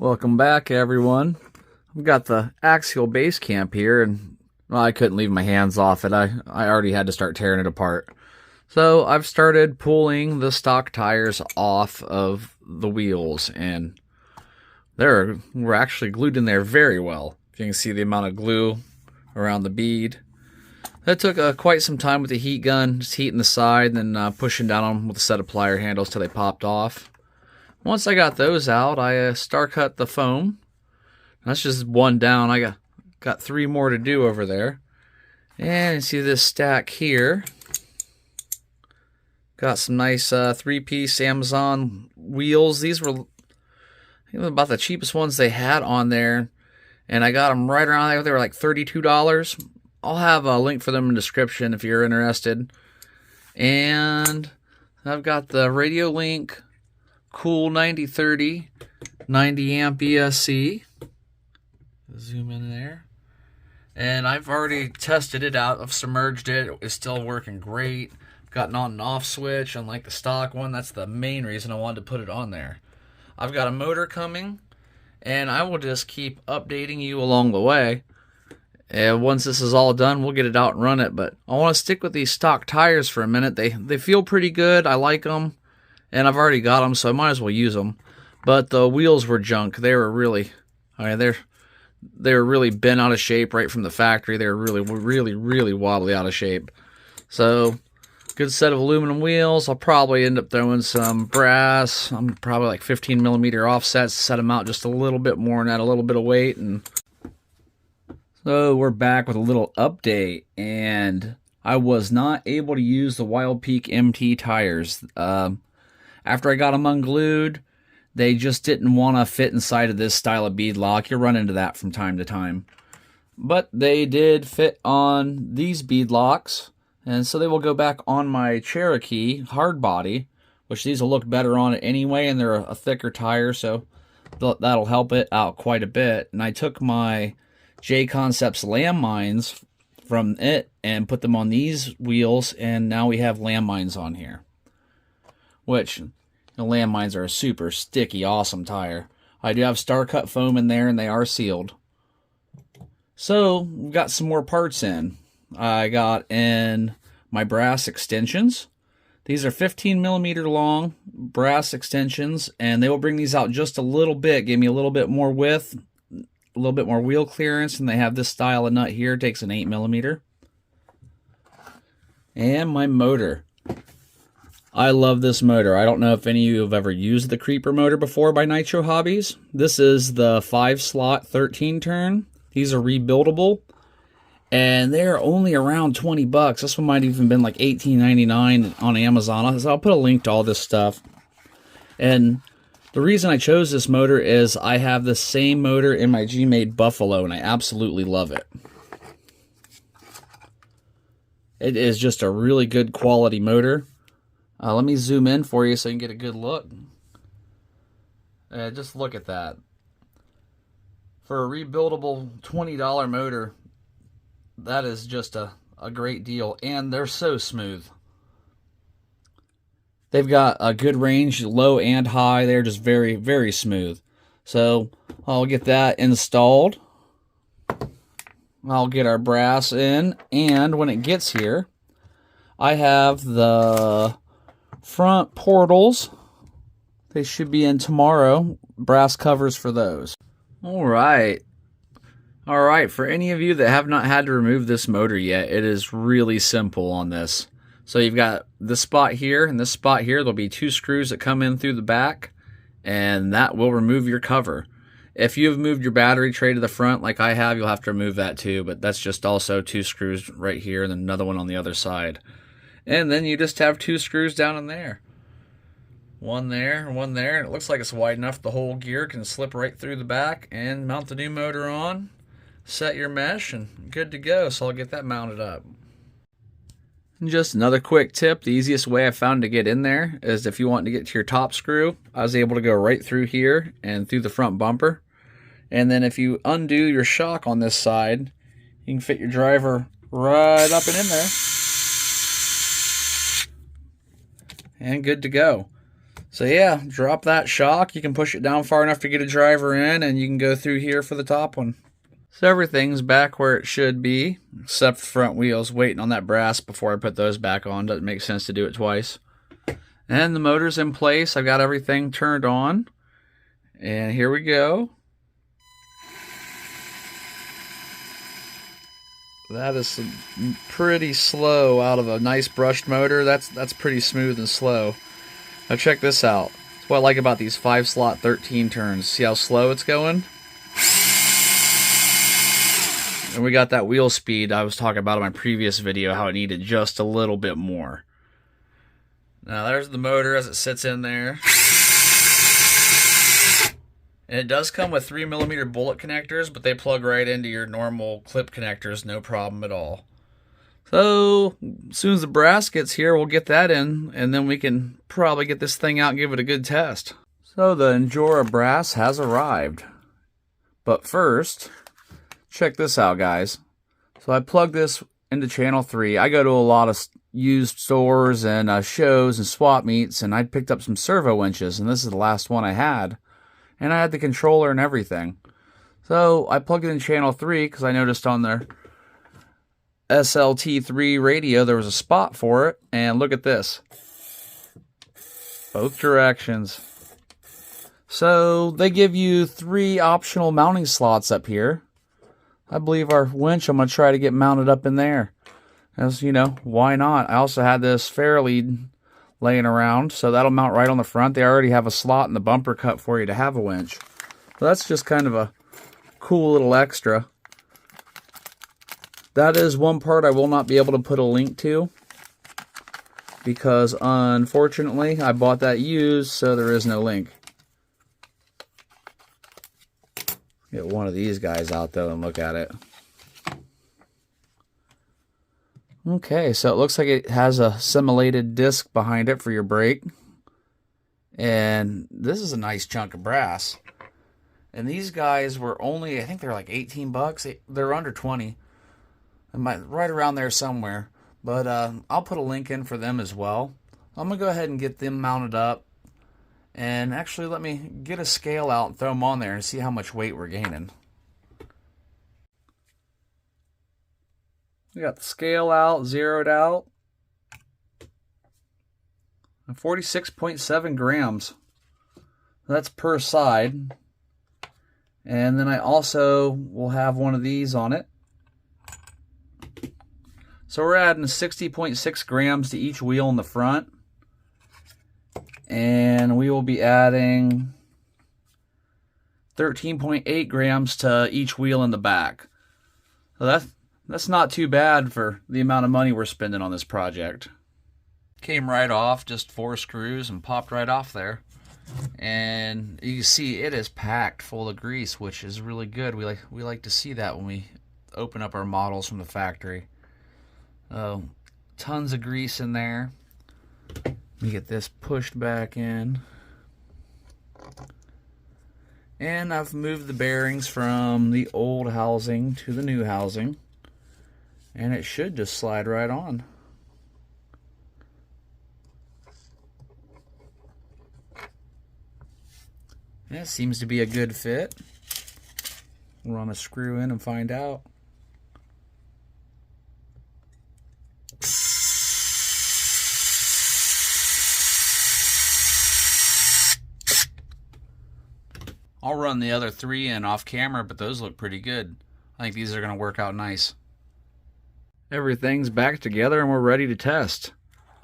Welcome back, everyone. I've got the Axial base camp here, and well, I couldn't leave my hands off it. I already had to start tearing it apart. So I've started pulling the stock tires off of the wheels, and we're actually glued in there very well. If you can see the amount of glue around the bead. That took quite some time with the heat gun, just heating the side and then pushing down on them with a set of plier handles till they popped off. Once I got those out, I star cut the foam. That's just one down. I got 3 more to do over there. And you see this stack here. Got some nice 3-piece Amazon wheels. These were about the cheapest ones they had on there. And I got them right around there. They were like $32. I'll have a link for them in the description if you're interested. And I've got the radiolink Cool 9030 90 amp ESC. Zoom in there. And I've already tested it out. I've submerged it. It's still working great. Got an on and off switch, unlike the stock one. That's the main reason I wanted to put it on there. I've got a motor coming, and I will just keep updating you along the way. And once this is all done, we'll get it out and run it. But I want to stick with these stock tires for a minute. They feel pretty good. I like them. And I've already got them, so I might as well use them. But the wheels were junk. They were really, they were really bent out of shape right from the factory. They were really wobbly out of shape. So, good set of aluminum wheels. I'll probably end up throwing some brass. I'm probably like 15mm offsets to set them out just a little bit more and add a little bit of weight. And so we're back with a little update, and I was not able to use the Wild Peak MT tires. After I got them unglued, they just didn't want to fit inside of this style of bead lock. You'll run into that from time to time. But they did fit on these bead locks, and so they will go back on my Cherokee hard body, which these will look better on it anyway, and they're a thicker tire, so that'll help it out quite a bit. And I took my jconcepts landmines from it and put them on these wheels, and now we have landmines on here. Which, the landmines are a super sticky, awesome tire. I do have star cut foam in there, and they are sealed. So, we've got some more parts in. I got in my brass extensions. These are 15mm long brass extensions, and they will bring these out just a little bit, give me a little bit more width, a little bit more wheel clearance, and they have this style of nut here. It takes an 8mm. And my motor. I love this motor. I don't know if any of you have ever used the Creeper motor before by Nitro Hobbies. This is the 5-slot 13-turn. These are rebuildable, and they're only around 20 bucks. This one might even been like $18.99 on Amazon. So I'll put a link to all this stuff. And the reason I chose this motor is I have the same motor in my G-Made Buffalo, and I absolutely love it. It is just a really good quality motor. Let me zoom in for you so you can get a good look. Just look at that. For a rebuildable $20 motor, that is just a great deal. And they're so smooth. They've got a good range, low and high. They're just very smooth. So I'll get that installed. I'll get our brass in. And when it gets here, I have the front portals. They should be in tomorrow. Brass covers for those. Alright, for any of you that have not had to remove this motor yet, it is really simple on this. So you've got this spot here and this spot here. There'll be 2 screws that come in through the back, and that will remove your cover. If you've moved your battery tray to the front like I have, you'll have to remove that too, but that's just also 2 screws right here and then another one on the other side. And then you just have 2 screws down in there. One there, one there. It looks like it's wide enough the whole gear can slip right through the back, and mount the new motor on, set your mesh, and good to go. So I'll get that mounted up. And just another quick tip, the easiest way I found to get in there is if you want to get to your top screw, I was able to go right through here and through the front bumper. And then if you undo your shock on this side, you can fit your driver right up and in there. And good to go. So yeah, drop that shock. You can push it down far enough to get a driver in, and you can go through here for the top one. So everything's back where it should be, except the front wheels. Waiting on that brass before I put those back on. Doesn't make sense to do it twice. And the motor's in place. I've got everything turned on. And here we go. That is pretty slow out of a nice brushed motor. That's pretty smooth and slow. Now check this out. That's what I like about these 5-slot 13 turns. See how slow it's going? And we got that wheel speed I was talking about in my previous video, how it needed just a little bit more. Now there's the motor as it sits in there. And it does come with 3mm bullet connectors, but they plug right into your normal clip connectors, no problem at all. So, as soon as the brass gets here, we'll get that in, and then we can probably get this thing out and give it a good test. So the Injora brass has arrived. But first, check this out, guys. So I plugged this into channel 3. I go to a lot of used stores and shows and swap meets, and I picked up some servo winches, and this is the last one I had. And I had the controller and everything. So I plugged it in channel 3 because I noticed on their SLT3 radio there was a spot for it. And look at this. Both directions. So they give you 3 optional mounting slots up here. I believe our winch, I'm going to try to get mounted up in there. As you know, why not? I also had this fairlead laying around, so that'll mount right on the front. They already have a slot in the bumper cut for you to have a winch. So that's just kind of a cool little extra. That is one part I will not be able to put a link to, because unfortunately I bought that used, so there is no link. Get one of these guys out though and look at it. Okay, so it looks like it has a simulated disc behind it for your brake. And this is a nice chunk of brass. And these guys were only, I think they're like 18 bucks. They're under 20. Right around there somewhere. But I'll put a link in for them as well. I'm going to go ahead and get them mounted up. And actually let me get a scale out and throw them on there and see how much weight we're gaining. We got the scale out, zeroed out. 46.7 grams. That's per side. And then I also will have one of these on it. So we're adding 60.6 grams to each wheel in the front. And we will be adding 13.8 grams to each wheel in the back. So that's not too bad for the amount of money we're spending on this project. Came right off, just 4 screws and popped right off there. And you can see it is packed full of grease, which is really good. We like to see that when we open up our models from the factory. Tons of grease in there. Let me get this pushed back in. And I've moved the bearings from the old housing to the new housing. And it should just slide right on. That seems to be a good fit. We'll run a screw in and find out. I'll run the other 3 in off camera, but those look pretty good. I think these are going to work out nice. Everything's back together and we're ready to test.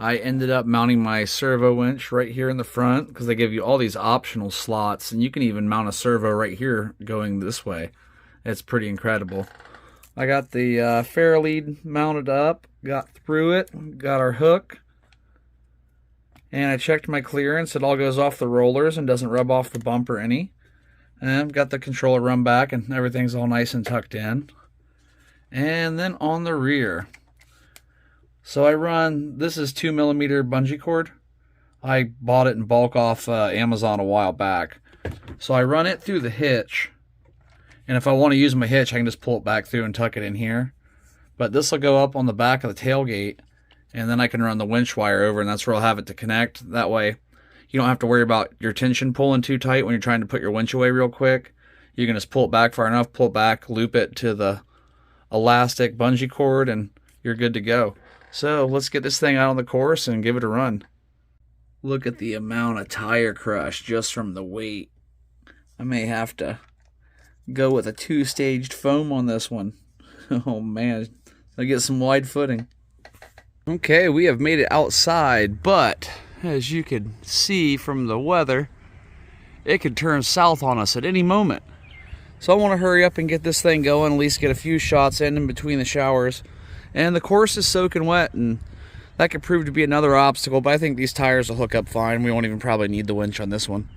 I ended up mounting my servo winch right here in the front because they give you all these optional slots, and you can even mount a servo right here going this way. It's pretty incredible. I got the fairlead mounted up, got through it, got our hook, and I checked my clearance. It all goes off the rollers and doesn't rub off the bumper any. And got the controller run back and everything's all nice and tucked in. And then on the rear, so I run, this is 2mm bungee cord. I bought it in bulk off Amazon a while back. So I run it through the hitch, and if I want to use my hitch, I can just pull it back through and tuck it in here. But this will go up on the back of the tailgate, and then I can run the winch wire over, and that's where I'll have it to connect. That way, you don't have to worry about your tension pulling too tight when you're trying to put your winch away real quick. You can just pull it back far enough, pull it back, loop it to the elastic bungee cord, and you're good to go. So let's get this thing out on the course and give it a run. Look at the amount of tire crush just from the weight. I may have to go with a 2-staged foam on this one. Oh man, I'll get some wide footing. Okay, we have made it outside, but as you can see from the weather, it could turn south on us at any moment. So I want to hurry up and get this thing going, at least get a few shots in between the showers. And the course is soaking wet, and that could prove to be another obstacle, but I think these tires will hook up fine. We won't even probably need the winch on this one.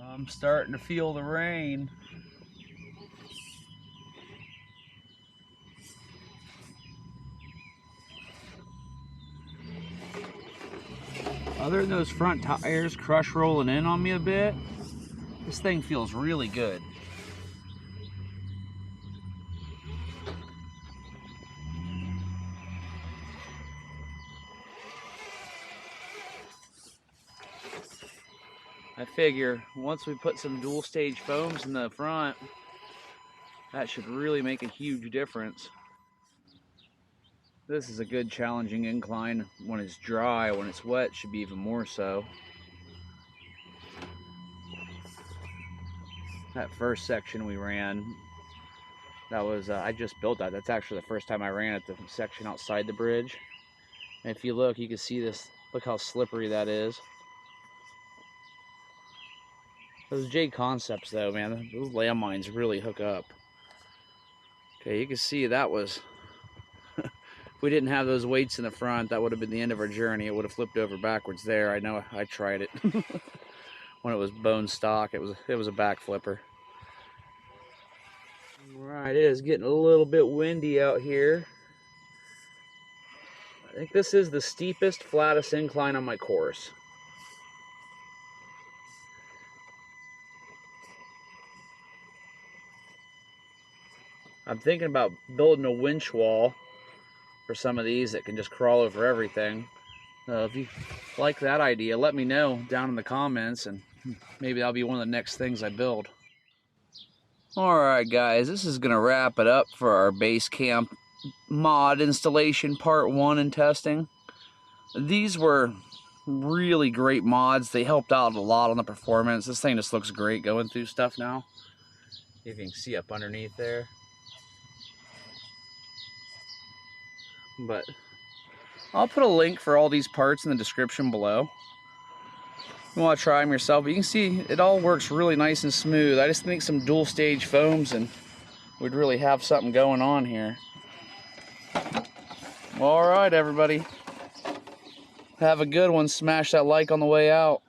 I'm starting to feel the rain. Other than those front tires crush rolling in on me a bit, this thing feels really good. I figure once we put some dual stage foams in the front, that should really make a huge difference. This is a good challenging incline when it's dry. When it's wet, it should be even more so. That first section we ran, that was, I just built that. That's actually the first time I ran at the section outside the bridge. And if you look, you can see this, look how slippery that is. Those jconcepts though, man, those landmines really hook up. Okay, you can see that was, if we didn't have those weights in the front, that would have been the end of our journey. It would have flipped over backwards there. I know, I tried it. When it was bone stock, it was a back flipper. Alright, it is getting a little bit windy out here. I think this is the steepest, flattest incline on my course. I'm thinking about building a winch wall for some of these that can just crawl over everything. If you like that idea, let me know down in the comments, and maybe that'll be one of the next things I build. Alright guys, this is going to wrap it up for our base camp mod installation part 1 and testing. These were really great mods. They helped out a lot on the performance. This thing just looks great going through stuff now. If you can see up underneath there. But I'll put a link for all these parts in the description below. If you want to try them yourself, but you can see it all works really nice and smooth. I just think some dual stage foams and we'd really have something going on here. Alright everybody, have a good one. Smash that like on the way out.